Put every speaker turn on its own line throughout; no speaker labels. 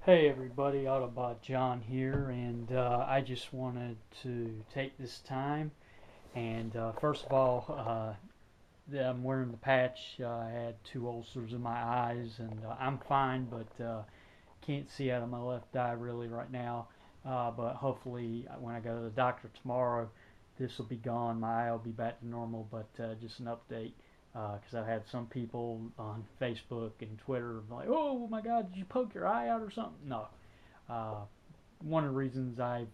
Hey everybody, autobotjohn here, and I just wanted to take this time and first of all, I'm wearing the patch. I had two ulcers in my eyes, and I'm fine, but can't see out of my left eye really right now. But hopefully, when I go to the doctor tomorrow, this will be gone. My eye will be back to normal. But just an update, because I've had some people on Facebook and Twitter like, "Oh my God, did you poke your eye out or something?" No. Uh, One of the reasons I've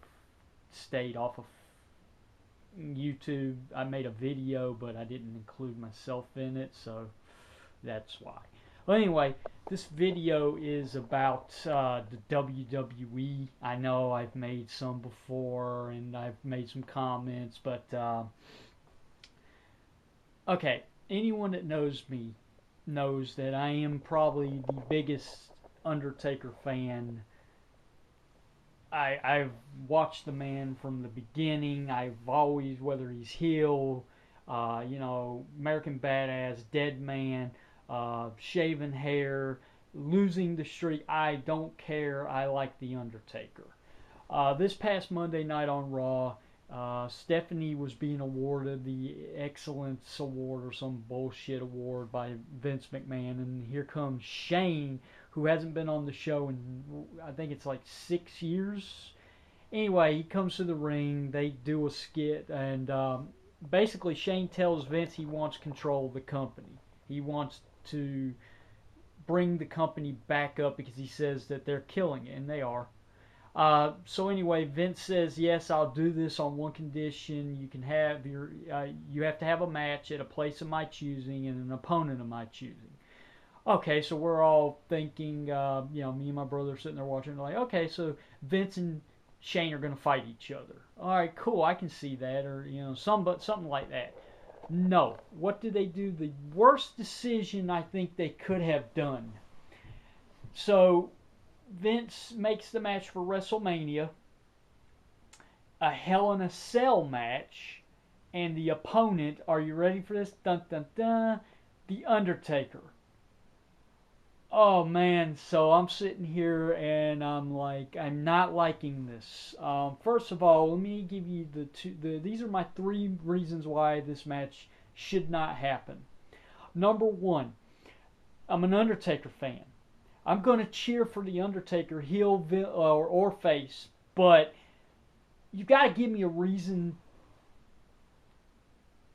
stayed off of YouTube, I made a video, but I didn't include myself in it, so that's why. Well, anyway, this video is about the WWE. I know I've made some before, and I've made some comments, but okay, anyone that knows me knows that I am probably the biggest Undertaker fan. I've watched the man from the beginning. I've always, whether he's heel, American Badass, Dead Man, shaven hair, losing the streak, I don't care. I like The Undertaker. This past Monday night on Raw, Stephanie was being awarded the Excellence Award or some bullshit award by Vince McMahon, and here comes Shane, who hasn't been on the show in I think it's like 6 years. Anyway, he comes to the ring. They do a skit, and basically Shane tells Vince he wants control of the company. He wants to bring the company back up because he says that they're killing it, and they are. So anyway, Vince says, "Yes, I'll do this on one condition. You have to have a match at a place of my choosing and an opponent of my choosing." Okay, so we're all thinking, me and my brother sitting there watching, like, okay, so Vince and Shane are going to fight each other. All right, cool, I can see that, or something like that. No, what did they do? The worst decision I think they could have done. So Vince makes the match for WrestleMania, a Hell in a Cell match, and the opponent, are you ready for this? Dun dun dun, The Undertaker. Oh man, so I'm sitting here and I'm like, I'm not liking this. First of all, let me give you these are my three reasons why this match should not happen. Number one, I'm an Undertaker fan. I'm going to cheer for The Undertaker, heel or face, but you got to give me a reason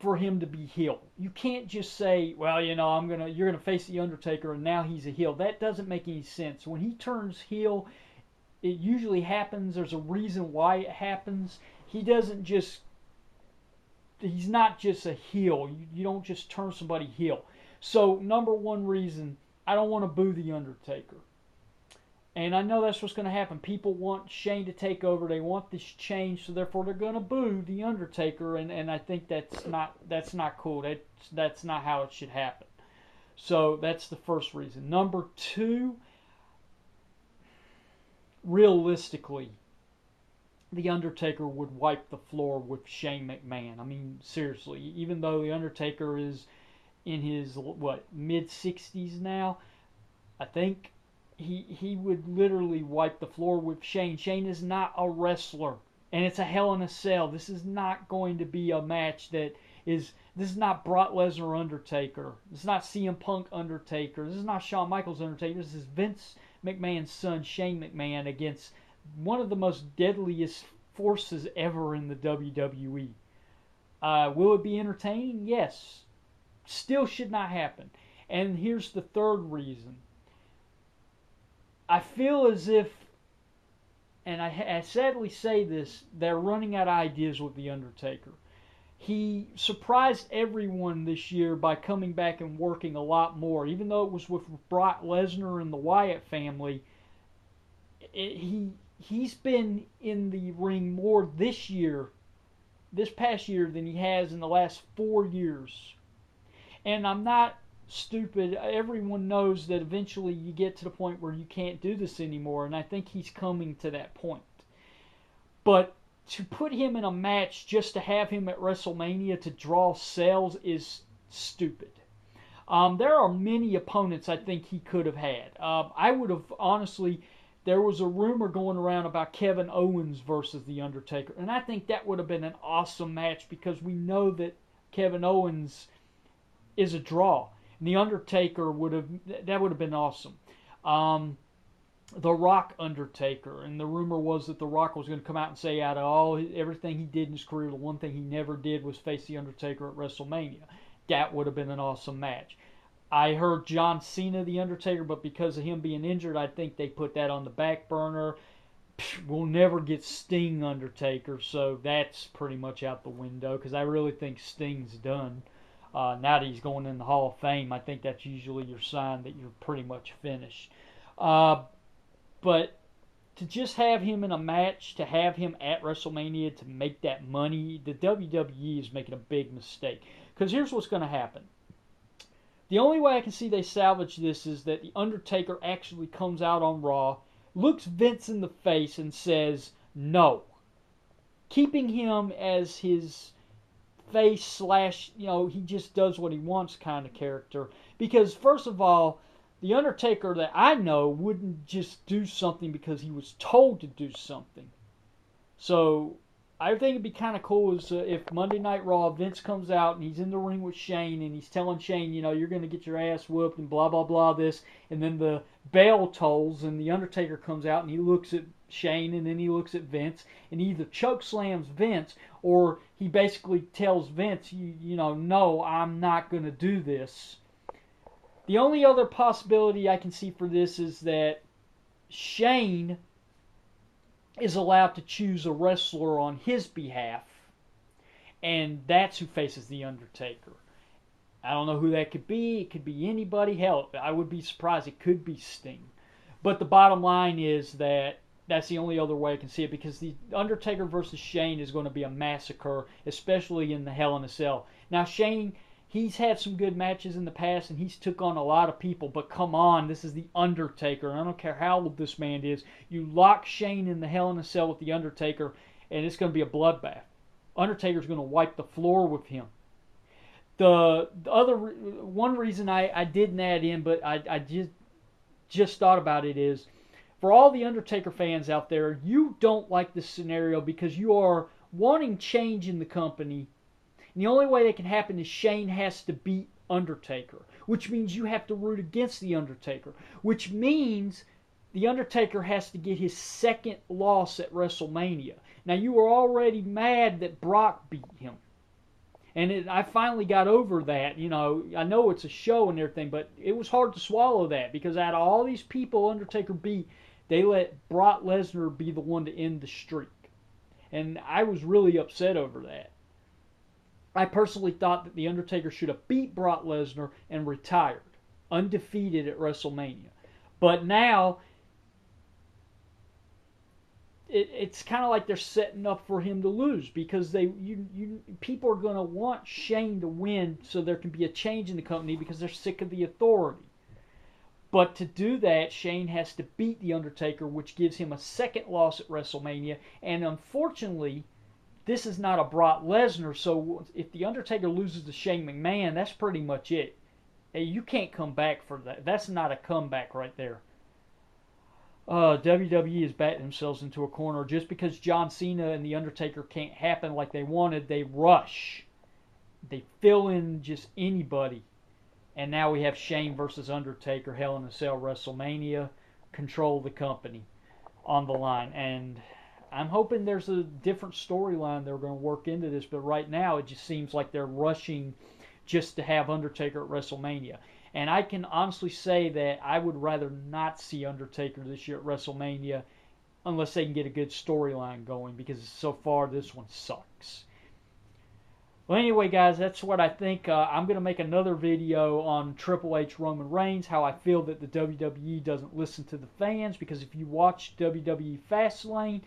for him to be heel. You can't just say, well, you're gonna face The Undertaker and now he's a heel. That doesn't make any sense. When he turns heel, it usually happens. There's a reason why it happens. He's not just a heel. You don't just turn somebody heel. So number one reason, I don't want to boo The Undertaker. And I know that's what's going to happen. People want Shane to take over. They want this change, so therefore they're going to boo The Undertaker. And I think that's not cool. That's not how it should happen. So that's the first reason. Number two, realistically, The Undertaker would wipe the floor with Shane McMahon. I mean, seriously. Even though The Undertaker is in his, mid-60s now, I think he would literally wipe the floor with Shane. Shane is not a wrestler, and it's a Hell in a Cell. This is not going to be a match this is not Brock Lesnar Undertaker. This is not CM Punk Undertaker. This is not Shawn Michaels Undertaker. This is Vince McMahon's son, Shane McMahon, against one of the most deadliest forces ever in the WWE. Will it be entertaining? Yes. Still should not happen. And here's the third reason. I feel as if, and I sadly say this, they're running out of ideas with The Undertaker. He surprised everyone this year by coming back and working a lot more. Even though it was with Brock Lesnar and the Wyatt family, he's been in the ring more this past year, than he has in the last 4 years. And I'm not stupid. Everyone knows that eventually you get to the point where you can't do this anymore, and I think he's coming to that point. But to put him in a match just to have him at WrestleMania to draw sales is stupid. There are many opponents I think he could have had. I would have honestly, there was a rumor going around about Kevin Owens versus The Undertaker. And I think that would have been an awesome match because we know that Kevin Owens is a draw. And The Undertaker would have been awesome. The Rock Undertaker, and the rumor was that The Rock was going to come out and say out of everything he did in his career, the one thing he never did was face The Undertaker at WrestleMania. That would have been an awesome match. I heard John Cena, The Undertaker, but because of him being injured, I think they put that on the back burner. We'll never get Sting Undertaker, so that's pretty much out the window because I really think Sting's done. Now that he's going in the Hall of Fame, I think that's usually your sign that you're pretty much finished. But to just have him in a match, to have him at WrestleMania to make that money, the WWE is making a big mistake. Because here's what's going to happen. The only way I can see they salvage this is that The Undertaker actually comes out on Raw, looks Vince in the face and says no. Keeping him as his face / he just does what he wants kind of character. Because first of all, The Undertaker that I know wouldn't just do something because he was told to do something. So I think it'd be kind of cool if Monday Night Raw, Vince comes out and he's in the ring with Shane and he's telling Shane, you're going to get your ass whooped and blah, blah, blah, this. And then the bell tolls and The Undertaker comes out and he looks at Shane and then he looks at Vince and he either chokeslams Vince or he basically tells Vince, no, I'm not going to do this. The only other possibility I can see for this is that Shane is allowed to choose a wrestler on his behalf, and that's who faces The Undertaker. I don't know who that could be. It could be anybody. Hell, I would be surprised. It could be Sting. But the bottom line is that that's the only other way I can see it because The Undertaker versus Shane is going to be a massacre, especially in the Hell in a Cell. Now, Shane, he's had some good matches in the past, and he's took on a lot of people. But come on, this is The Undertaker. I don't care how old this man is. You lock Shane in the Hell in a Cell with The Undertaker, and it's going to be a bloodbath. Undertaker's going to wipe the floor with him. The other one reason I didn't add in, but I just thought about it is, for all the Undertaker fans out there, you don't like this scenario because you are wanting change in the company. And the only way that can happen is Shane has to beat Undertaker, which means you have to root against The Undertaker, which means The Undertaker has to get his second loss at WrestleMania. Now, you were already mad that Brock beat him. And I finally got over that. I know it's a show and everything, but it was hard to swallow that because out of all these people Undertaker beat, they let Brock Lesnar be the one to end the streak. And I was really upset over that. I personally thought that The Undertaker should have beat Brock Lesnar and retired, undefeated at WrestleMania. But now, it's kind of like they're setting up for him to lose because people are going to want Shane to win so there can be a change in the company because they're sick of the authority. But to do that, Shane has to beat The Undertaker, which gives him a second loss at WrestleMania. And unfortunately, this is not a Brock Lesnar, so if The Undertaker loses to Shane McMahon, that's pretty much it. You can't come back for that. That's not a comeback right there. WWE has backed themselves into a corner. Just because John Cena and The Undertaker can't happen like they wanted, they rush. They fill in just anybody. And now we have Shane versus Undertaker, Hell in a Cell, WrestleMania, control the company on the line. And I'm hoping there's a different storyline they're going to work into this, but right now it just seems like they're rushing just to have Undertaker at WrestleMania. And I can honestly say that I would rather not see Undertaker this year at WrestleMania unless they can get a good storyline going, because so far this one sucks. Well, anyway, guys, that's what I think. I'm going to make another video on Triple H Roman Reigns, how I feel that the WWE doesn't listen to the fans, because if you watch WWE Fastlane,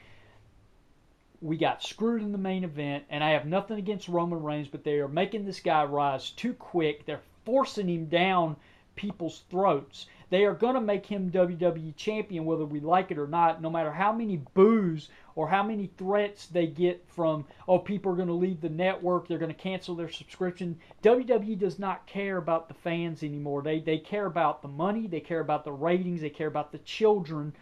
we got screwed in the main event, and I have nothing against Roman Reigns, but they are making this guy rise too quick. They're forcing him down people's throats. They are going to make him WWE champion whether we like it or not, no matter how many boos or how many threats they get from, people are going to leave the network, they're going to cancel their subscription. WWE does not care about the fans anymore. They care about the money, they care about the ratings, they care about the children.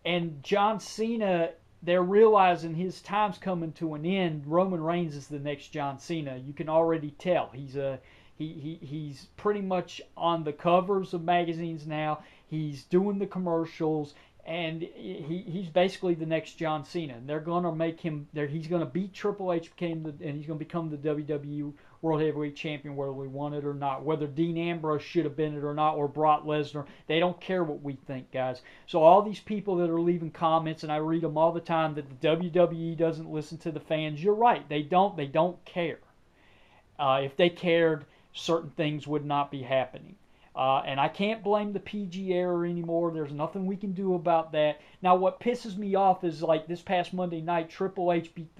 And John Cena, they're realizing his time's coming to an end. Roman Reigns is the next John Cena. You can already tell. He's pretty much on the covers of magazines now. He's doing the commercials, and he's basically the next John Cena. And they're gonna make him. He's gonna beat Triple H, and he's gonna become the WWE World Heavyweight Champion, whether we want it or not. Whether Dean Ambrose should have been it or not, or Brock Lesnar, they don't care what we think, guys. So all these people that are leaving comments, and I read them all the time, that the WWE doesn't listen to the fans. You're right. They don't. They don't care. If they cared, certain things would not be happening. And I can't blame the PG era anymore. There's nothing we can do about that. Now, what pisses me off is, like, this past Monday night, Triple H beat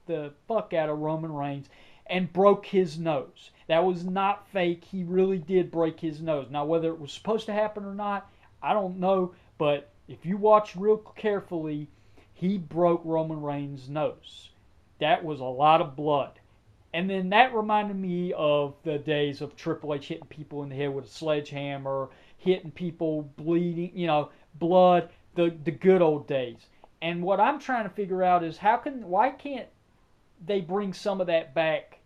the fuck out of Roman Reigns and broke his nose. That was not fake. He really did break his nose. Now, whether it was supposed to happen or not, I don't know. But if you watch real carefully, he broke Roman Reigns' nose. That was a lot of blood. And then that reminded me of the days of Triple H hitting people in the head with a sledgehammer, hitting people bleeding, blood, the good old days. And what I'm trying to figure out is why can't they bring some of that back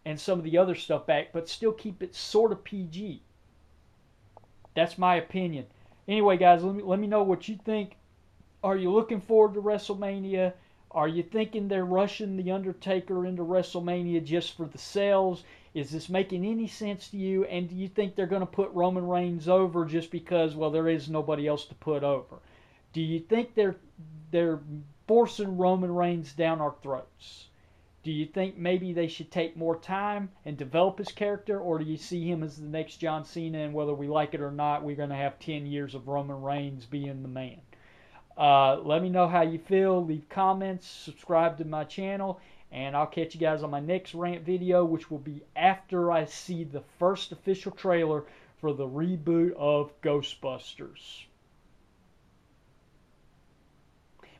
and some of the other stuff back, but still keep it sort of PG? That's my opinion. Anyway, guys, let me know what you think. Are you looking forward to WrestleMania? Are you thinking they're rushing The Undertaker into WrestleMania just for the sales? Is this making any sense to you? And do you think they're going to put Roman Reigns over just because, well, there is nobody else to put over? Do you think they're forcing Roman Reigns down our throats? Do you think maybe they should take more time and develop his character? Or do you see him as the next John Cena, and whether we like it or not, we're going to have 10 years of Roman Reigns being the man? Let me know how you feel. Leave comments, subscribe to my channel, and I'll catch you guys on my next rant video, which will be after I see the first official trailer for the reboot of Ghostbusters.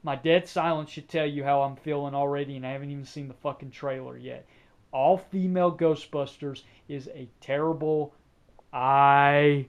My dead silence should tell you how I'm feeling already, and I haven't even seen the fucking trailer yet. All female Ghostbusters is a terrible idea.